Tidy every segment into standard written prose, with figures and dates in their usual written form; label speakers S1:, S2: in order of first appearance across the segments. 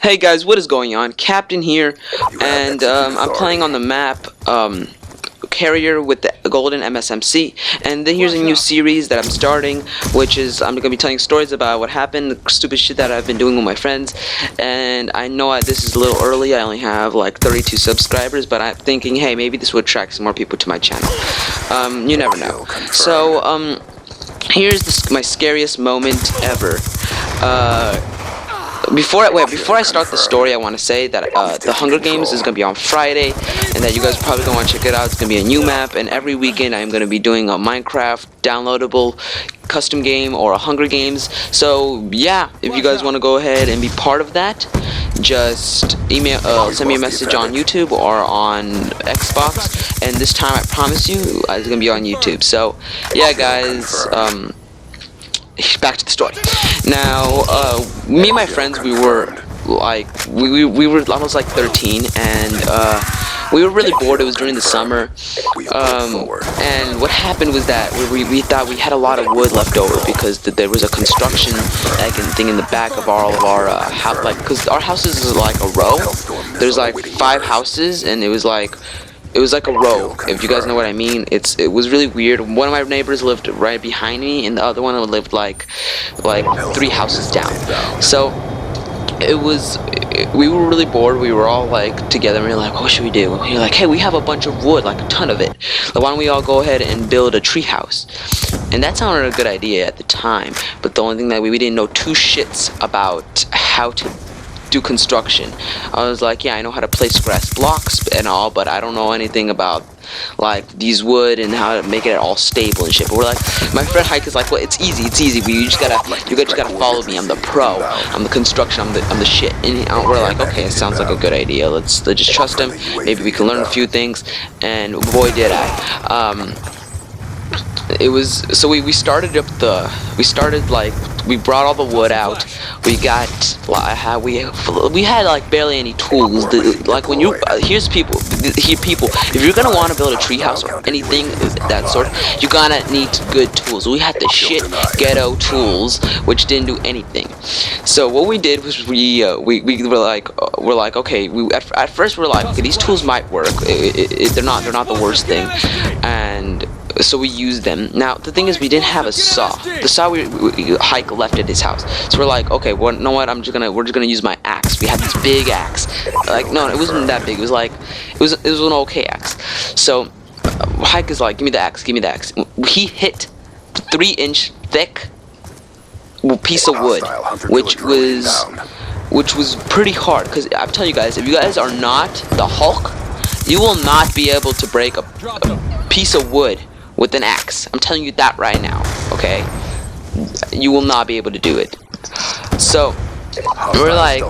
S1: Hey guys, what is going on? Captain here, and I'm playing on the map Carrier with the golden MSMC, and then here's a new series that I'm starting, which is I'm gonna be telling stories about what happened, the stupid shit that I've been doing with my friends. And I know this is a little early, I only have like 32 subscribers, but I'm thinking, hey, maybe this would attract some more people to my channel. You never know. So here's my scariest moment ever. Before I start the story, I want to say that the Hunger Games is going to be on Friday, and that you guys are probably going to want to check it out. It's going to be a new map, and every weekend I'm going to be doing a Minecraft downloadable custom game or a Hunger Games. So yeah, if you guys want to go ahead and be part of that, just send me a message on YouTube or on Xbox, and this time I promise you it's going to be on YouTube. So yeah guys, back to the story. Now, me and my friends, we were like, we were almost like 13, and we were really bored. It was during the summer, and what happened was that we thought we had a lot of wood left over because there was a construction thing in the back of all of our house, like, because our houses is like a row. There's like 5 houses, and it was like a row, if you guys know what I mean. It was really weird. One of my neighbors lived right behind me, and the other one lived like 3 houses down. So we were really bored. We were all like together, and we were like, what should we do? We were like, hey, we have a bunch of wood, like a ton of it. Like, why don't we all go ahead and build a tree house? And that sounded a good idea at the time, but the only thing that we didn't know 2 shits about how to do construction. I was like, yeah, I know how to place grass blocks and all, but I don't know anything about like these wood and how to make it all stable and shit. But we're like, my friend Hike is like, well, it's easy, but you just gotta follow me. I'm the pro, I'm the construction, I'm the shit. And we're like, okay, it sounds like a good idea. Let's just trust him. Maybe we can learn a few things. And boy, did I. It was, so we brought all the wood out. We had like barely any tools. Like, when you here's people, if you're gonna want to build a treehouse or anything that sort, you're gonna need good tools. We had the shit ghetto tools, which didn't do anything. So what we did was we were like, okay, at first we're like, okay, these tools might work. They're not the worst thing, and so we used them. Now the thing is, we didn't have a saw. The saw Hike left at his house. So we're like, okay, well, you know what? We're just gonna use my axe. We had this big axe. Like, no, it wasn't that big. It was an okay axe. So Hike is like, give me the axe. He hit 3-inch thick piece of wood, which was pretty hard. Because I'm telling you guys, if you guys are not the Hulk, you will not be able to break a piece of wood with an axe. I'm telling you that right now, okay? You will not be able to do it. So we're like,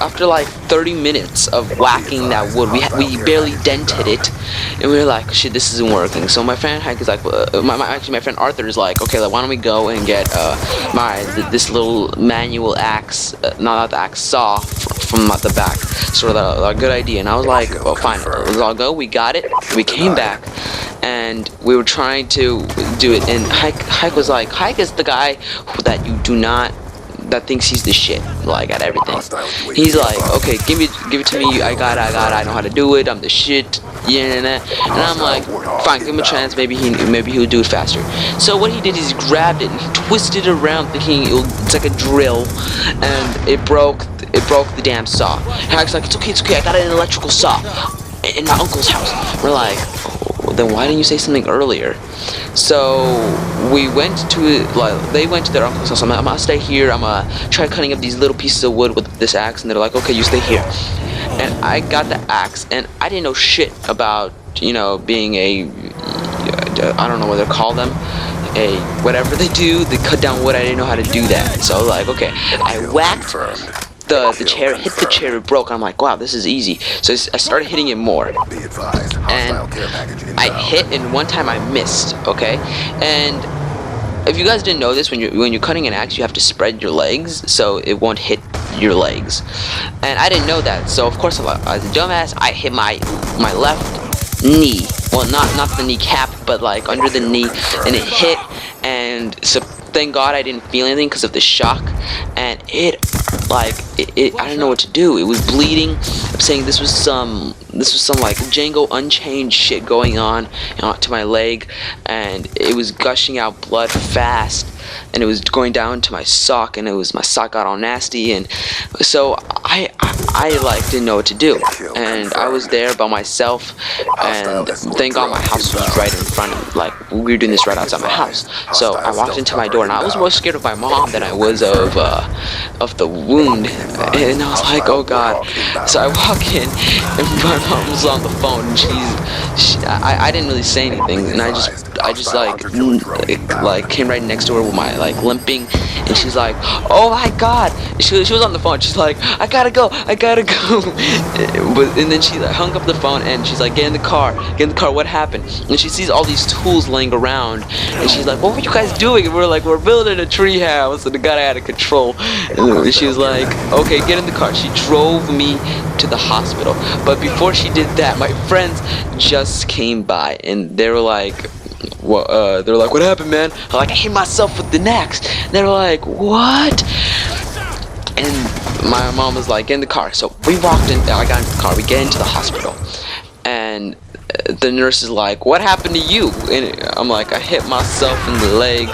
S1: after like 30 minutes of whacking that wood, we barely dented it, and we were like, shit, this isn't working. So my friend Hank is like, my friend Arthur is like, okay, like, why don't we go and get this little manual axe, not the axe, saw from the back. Sort of a good idea. And I was like, well, fine, let's all go. We got it. We came back, and we were trying to do it, and Hike was like, Hike is the guy that thinks he's the shit, like, at everything. He's like, okay, give it to me. I know how to do it. I'm the shit. Yeah, and I'm like, fine, give him a chance. Maybe he'll do it faster. So what he did is he grabbed it and he twisted it around, thinking it's like a drill, and it broke the damn saw. And I was like, it's okay. I got an electrical saw in my uncle's house. We're like, oh, then why didn't you say something earlier? So they went to their uncle's house. I'm gonna stay here. I'm gonna try cutting up these little pieces of wood with this axe, and they're like, okay, you stay here. And I got the axe, and I didn't know shit about, being I don't know what they call them, whatever they do, they cut down wood. I didn't know how to do that. So I was like, okay, I whacked the chair, hit the chair, it broke. I'm like, wow, this is easy. So I started hitting it more, and I hit, and one time I missed. Okay, and if you guys didn't know this, when you're cutting an axe, you have to spread your legs so it won't hit your legs, and I didn't know that. So of course, as a dumbass, I hit my left knee. Well, not the kneecap, but like under the knee, and it hit, and so thank God I didn't feel anything because of the shock, and it like I didn't know what to do. It was bleeding. I'm saying this was some like Django Unchained shit going on, you know, to my leg, and it was gushing out blood fast, and it was going down to my sock, and my sock got all nasty, and so I like didn't know what to do, and I was there by myself, and thank God my house was right in front of, like, we were doing this right outside my house. So I walked into my door, and I was more scared of my mom than I was of the wound, and I was like, oh God. So I walk in, and my mom was on the phone, and I didn't really say anything, and I just like came right next to her with my like limping, and she's like, oh my God. She was on the phone. She's like, I gotta go. And then she hung up the phone, and she's like, get in the car. What happened? And she sees all these tools laying around, and she's like, what were you guys doing? And we're like, we're building a tree house, and it got out of control. And she was like, okay, get in the car. She drove me to the hospital, but before she did that, my friends just came by, and they were like, what happened, man? I'm like, I hit myself with the axe. They're like, what? And my mom was like, get in the car. So we walked in. I got into the car. We get into the hospital, and the nurse is like, what happened to you? And I'm like, I hit myself in the leg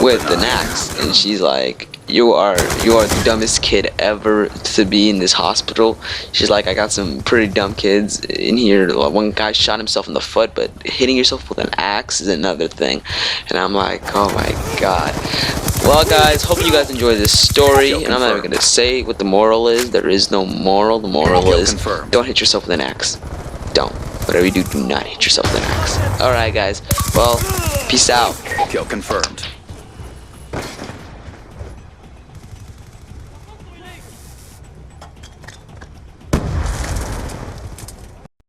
S1: with an axe. And she's like, you are the dumbest kid ever to be in this hospital. She's like, I got some pretty dumb kids in here. One guy shot himself in the foot, but hitting yourself with an axe is another thing. And I'm like, oh my God. Well, guys, hope you guys enjoy this story, and I'm not even gonna say what the moral is. There is no moral. The moral is, don't hit yourself with an axe. Don't. Whatever you do, do not hit yourself with an axe. Alright, guys. Well, peace out.
S2: Kill confirmed.